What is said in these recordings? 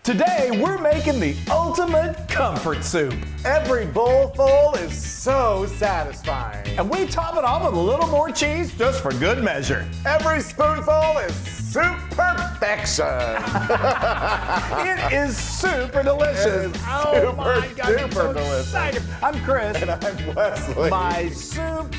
Today, we're making the ultimate comfort soup. Every bowlful is so satisfying. And we top it off with a little more cheese just for good measure. Every spoonful is soup perfection. It is super delicious. It is Oh my super God, I'm so duper delicious. excited. I'm Chris. And I'm Wesley. My soup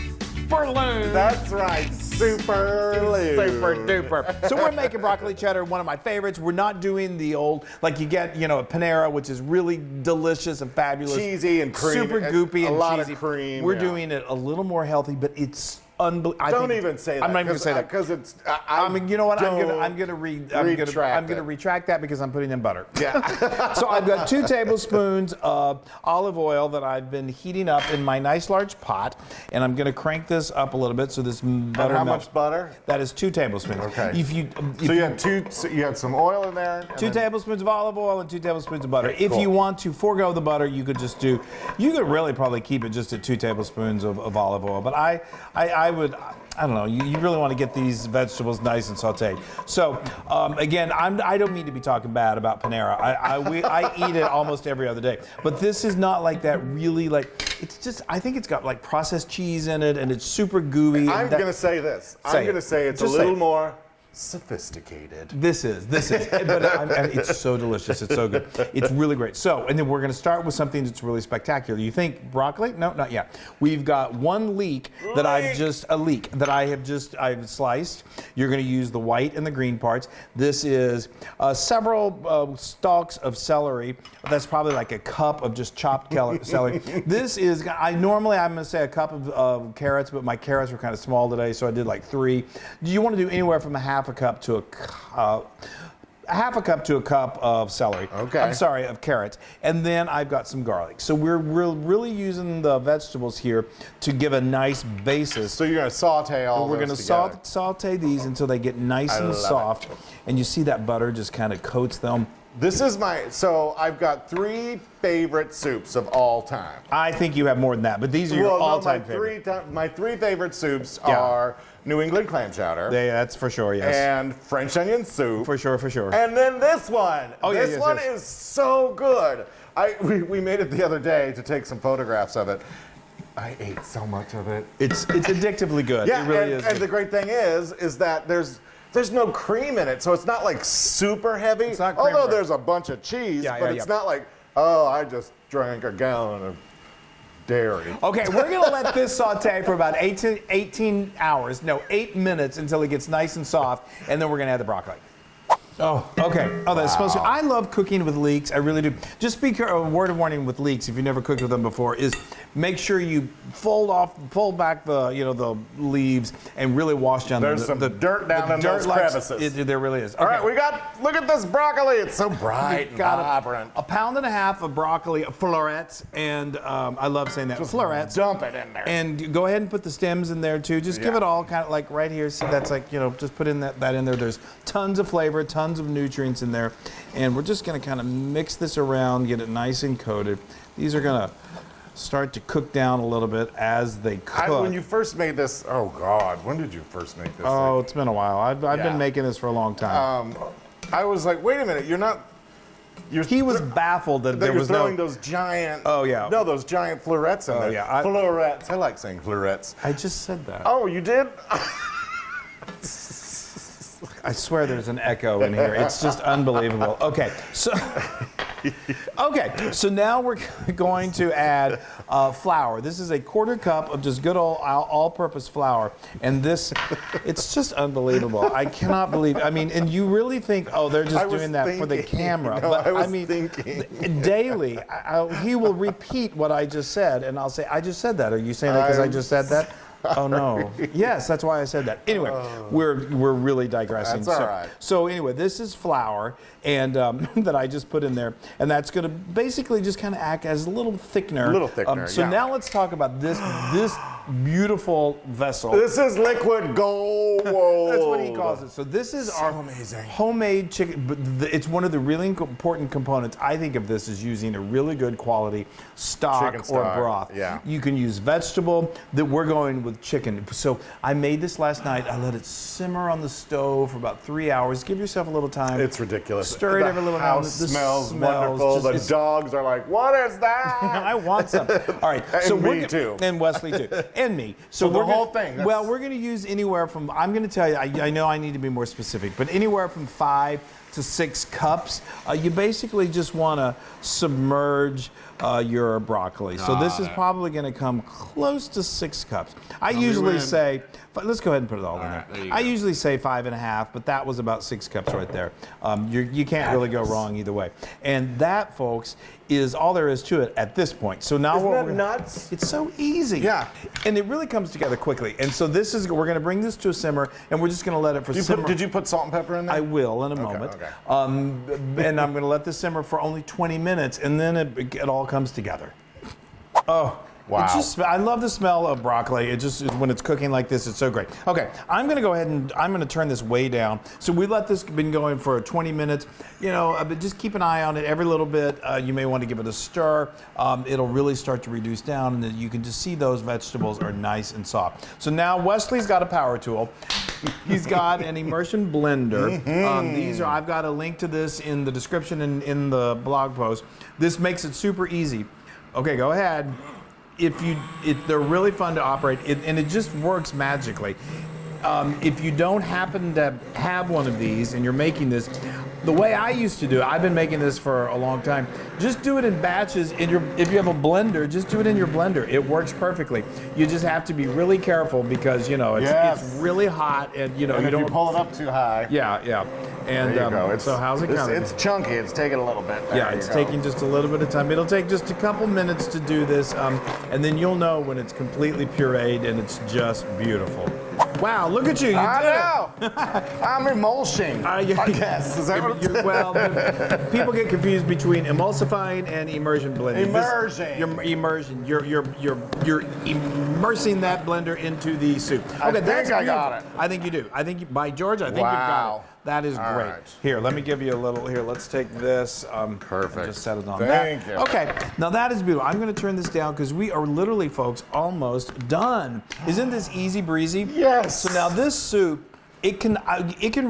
for Loon. That's right, super Loon. Super duper. So we're making broccoli cheddar, one of my favorites. We're not doing the old, like you get, at Panera, which is really delicious and fabulous. Cheesy and creamy. Super goopy and a lot cheesy. of cream. We're doing it a little more healthy, but it's unbelievable. Don't even say that. I'm not even going to say that. Because it's. You know what? I'm going to retract that because I'm putting in butter. Yeah. So I've got 2 tablespoons of olive oil that I've been heating up in my nice large pot, and I'm going to crank this up a little bit so this butter. And how much butter? That is 2 tablespoons. Okay. So you had some oil in there. 2 tablespoons of olive oil and 2 tablespoons of butter. If you want to forego the butter, you could really probably keep it just at 2 tablespoons of olive oil. But I don't know. You really want to get these vegetables nice and sauteed. So again, I don't mean to be talking bad about Panera. I eat it almost every other day. But this is not like that. Really, it's just. I think it's got like processed cheese in it, and it's super gooey. I'm going to say this. I'm going to say it's a little more sophisticated. This is, but it's so delicious. It's so good. It's really great. So, and then we're going to start with something that's really spectacular. You think broccoli? No, not yet. We've got one leek that I've sliced. You're going to use the white and the green parts. This is several stalks of celery. That's probably like a cup of just chopped celery. This is, normally I'm going to say a cup of carrots, but my carrots were kind of small today, so I did like 3. Do you want to do anywhere from a half a cup to a cup of celery. Okay. I'm sorry, of carrots. And then I've got some garlic. So we're really using the vegetables here to give a nice basis. So you're going to saute all We're those going together. to saute these until they get nice and soft. And you see that butter just kind of coats them. This is so I've got 3 favorite soups of all time. I think you have more than that, but these are your all-time favorites. My 3 favorite soups are New England clam chowder. That's for sure, yes. And French onion soup. For sure. And then this one. Oh, yeah, this one is so good. We made it the other day to take some photographs of it. I ate so much of it. It's addictively good. Yeah, it really is. And the great thing is that there's no cream in it, so it's not like super heavy. It's not cream. Although there's a bunch of cheese, but it's not like, I just drank a gallon of dairy. Okay, we're going to let this saute for about 8 minutes until it gets nice and soft, and then we're going to add the broccoli. Oh, okay. Oh, that's supposed to. I love cooking with leeks. I really do. Just a word of warning with leeks, if you've never cooked with them before, is make sure you fold back the the leaves and really wash down There's some dirt down in those crevices. There really is. Okay. All right, look at this broccoli. It's so bright and vibrant. A pound and a half of broccoli, florets, and I love saying that. Just florets. dump it in there. And go ahead and put the stems in there too. Just give it all kind of like right here. See, that's like, just put in that in there. There's tons of flavor, tons of nutrients in there. And we're just going to kind of mix this around, get it nice and coated. These are going to start to cook down a little bit as they cook. When you first made this, oh God, when did you first make this? Oh, it's been a while. I've been making this for a long time. I was like, wait a minute, he was baffled that there was throwing those giant. Oh yeah. No, those giant florets in there. Yeah. Florets. I like saying florets. I just said that. Oh, you did? I swear there's an echo in here. It's just unbelievable. Okay, so now we're going to add flour. This is a 1/4 cup of just good old all-purpose flour, and it's just unbelievable. I cannot believe. And you really think, they're just doing that for the camera? No, but I was thinking. Daily, he will repeat what I just said, and I'll say, "I just said that." Are you saying that because I just said that? Oh no! Yes, that's why I said that. Anyway, we're really digressing. That's all right. So anyway, this is flour, and that I just put in there, and that's going to basically just kind of act as a little thickener. A little thickener. So now let's talk about this beautiful vessel. This is liquid gold. That's what he calls it. So this is our amazing. homemade chicken. But it's one of the really important components. I think of this as using a really good quality stock Chicken or stock, broth. yeah. You can use vegetable. That we're going with chicken. So I made this last night. I let it simmer on the stove for about 3 hours. Give yourself a little time. It's ridiculous. Stir it every little now. house smells wonderful. The dogs are like, what is that? I want some. All right. And so me too. And Wesley too. And me. So the whole thing. Well, we're going to use anywhere from, I'm going to tell you, I know I need to be more specific, but anywhere from 5 to 6 cups. You basically just want to submerge your broccoli. So this is probably going to come close to 6 cups. I usually say, let's go ahead and put it all in there. I usually say 5.5, but that was about 6 cups right there. You can't really go wrong either way. And that, folks, is all there is to it at this point. So now Isn't that nuts? It's so easy. Yeah. And it really comes together quickly. And so this is, we're going to bring this to a simmer, and we're just going to let it simmer. Did you put salt and pepper in there? I will in a moment. Okay. And I'm going to let this simmer for only 20 minutes, and then it all comes together. Oh. Wow. I love the smell of broccoli. It just, when it's cooking like this, it's so great. Okay, I'm going to go ahead and I'm going to turn this way down. So we let this been going for 20 minutes. You know, but just keep an eye on it every little bit. You may want to give it a stir. It'll really start to reduce down, and then you can just see those vegetables are nice and soft. So now Wesley's got a power tool. He's got an immersion blender. I've got a link to this in the description and in the blog post. This makes it super easy. Okay, go ahead. They're really fun to operate, and it just works magically. If you don't happen to have one of these and you're making this, the way I used to do it, I've been making this for a long time, just do it in batches. If you have a blender, just do it in your blender. It works perfectly. You just have to be really careful because, you know, it's really hot, and, you know, and you don't you pull it up too high. Yeah. And there you go. so how's it coming? It's chunky. It's taking a little bit. There yeah, it's taking just a little bit of time. It'll take just a couple minutes to do this, and then you'll know when it's completely pureed and it's just beautiful. Wow, look at you! I know. I'm emulsing. I guess. Is that what it's well, people get confused between emulsifying and immersion blending. Immersion. You're immersion. You're immersing that blender into the soup. Okay, I think I got it. I think you do. By George, I think you've got it. That is All great. right. Here, let me give you a little. Here, let's take this. Perfect. And just set it on Thank that. you. Okay, now that is beautiful. I'm going to turn this down because we are literally, folks, almost done. Isn't this easy breezy? Yes. So now this soup, it can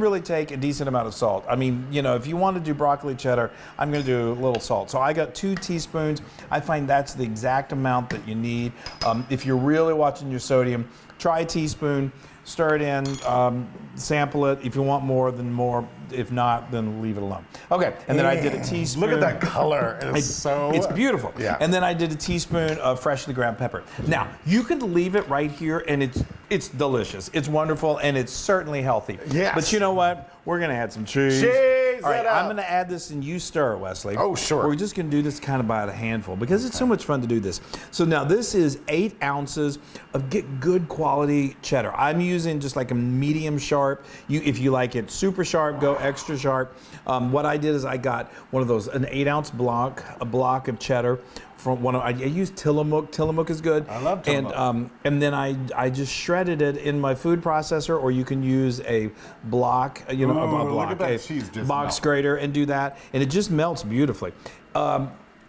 really take a decent amount of salt. I mean, you know, if you want to do broccoli cheddar, I'm going to do a little salt. So I got 2 teaspoons. I find that's the exact amount that you need. If you're really watching your sodium, try a teaspoon. Stir it in, sample it. If you want more, then more. If not, then leave it alone. Okay, and then I did a teaspoon. Look at that color. It's beautiful. Yeah. And then I did a teaspoon of freshly ground pepper. Now, you can leave it right here, and it's delicious. It's wonderful, and it's certainly healthy. Yes. But you know what? We're going to add some cheese. Cheese All right, it up. I'm going to add this, and you stir, Wesley. Oh, sure. We're just going to do this kind of by a handful because it's so much fun to do this. So now this is 8 ounces of good quality cheddar. I'm using just like a medium sharp. If you like it super sharp, go extra sharp. What I did is I got one of those, an 8-ounce block of cheddar. I used Tillamook. Tillamook is good. I love Tillamook. And then I just shredded it in my food processor, or you can use a block, a block, look at that cheese just box melt. grater, and do that, and it just melts beautifully.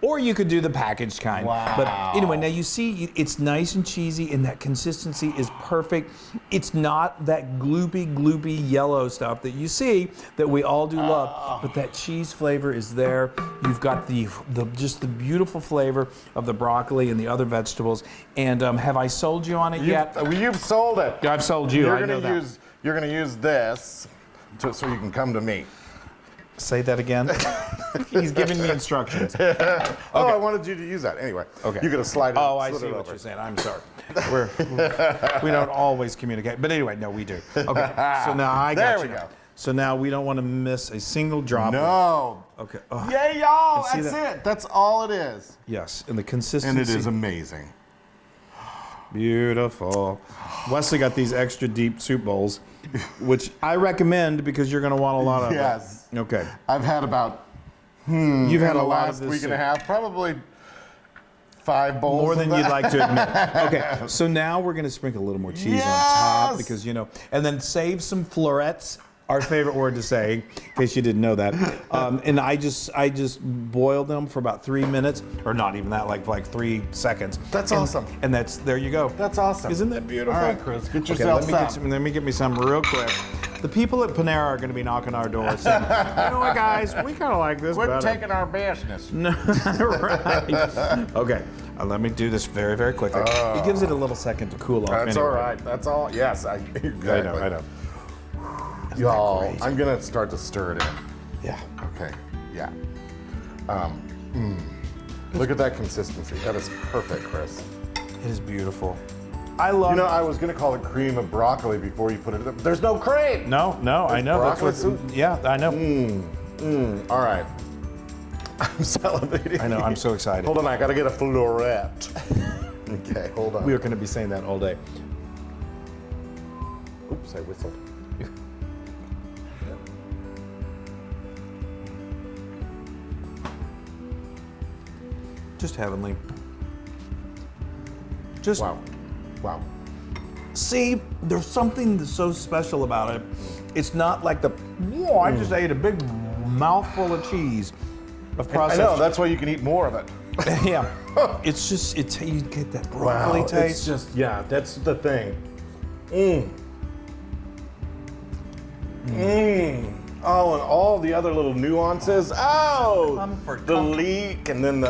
Or you could do the packaged kind. Wow. But anyway, now you see it's nice and cheesy, and that consistency is perfect. It's not that gloopy yellow stuff that you see that we all do love, but that cheese flavor is there. You've got the beautiful flavor of the broccoli and the other vegetables. And have I sold you on it yet? You've sold it. I've sold you. You're I know that. You're going to use this so you can come to me. Say that again. He's giving me instructions. Okay. Oh, I wanted you to use that. Anyway, okay. You're going to slide it. Oh, I slid see it what over. you're saying. I'm sorry. We don't always communicate. But anyway, no, we do. Okay. So now I got There you. we go. So now we don't want to miss a single drop. No. Okay. Oh, Yay, y'all. see That's that? it. That's all it is. yes, and the consistency. And it is amazing. Beautiful. Wesley got these extra deep soup bowls, which I recommend because you're going to want a lot of Yes. it. Okay. I've had about You've had in a the lot of last this week and a soup. half, probably 5 bowls. More of than that. you'd like to admit. Okay, so now we're gonna sprinkle a little more cheese on top because and then save some florets. Our favorite word to say, in case you didn't know that. And I just boiled them for about 3 minutes, or not even that, like 3 seconds. That's awesome. And there you go. That's awesome. Isn't that beautiful? All right, Chris, get yourself some. Let me get me some real quick. The people at Panera are going to be knocking our door saying, you know what, guys, we kind of like this We're better. taking our business. No, right. Okay, let me do this very, very quickly. It gives it a little second to cool off. That's anyway. all right. That's all. Yes, exactly. I know. Y'all, I'm gonna start to stir it in. Yeah. Okay. Yeah. Look at that consistency. That is perfect, Chris. It is beautiful. I love. You know, I was gonna call it cream of broccoli before you put it in. There's no cream. No, I know. Broccoli That's soup? Yeah, I know. All right. I'm salivating. I know. I'm so excited. Hold on, I gotta get a floret. Okay, hold on. We are going to be saying that all day. Oops, I whistled. Just heavenly. Just Wow. see, there's something that's so special about it. It's not like whoa, I just ate a big mouthful of cheese of I processed. know, that's why you can eat more of it. Yeah. It's just, you get that broccoli taste. It's just, that's the thing. Oh, and all the other little nuances. The leek, and then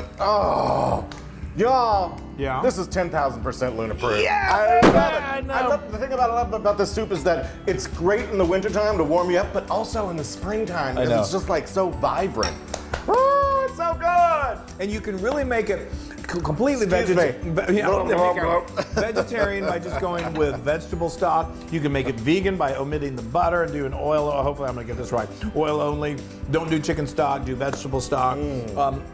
y'all. Yeah. This is 10,000% Loon approved. Yeah, I love it. The thing I love about this soup is that it's great in the wintertime to warm you up, but also in the springtime because know. it's just like so vibrant. Oh, it's so good. And you can really make it completely Excuse me. vegetarian by just going with vegetable stock. You can make it vegan by omitting the butter and doing oil. Hopefully I'm gonna get this right. Oil only. Don't do chicken stock, do vegetable stock.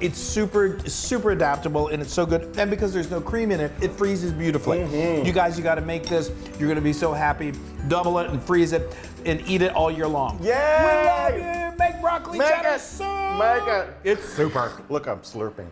It's super adaptable and it's so good. And because there's no cream in it, it freezes beautifully. You guys, you gotta make this. You're gonna be so happy. Double it and freeze it and eat it all year long. Yay! We love you. Make broccoli cheddar soup. Make it. It's super. Look, I'm slurping.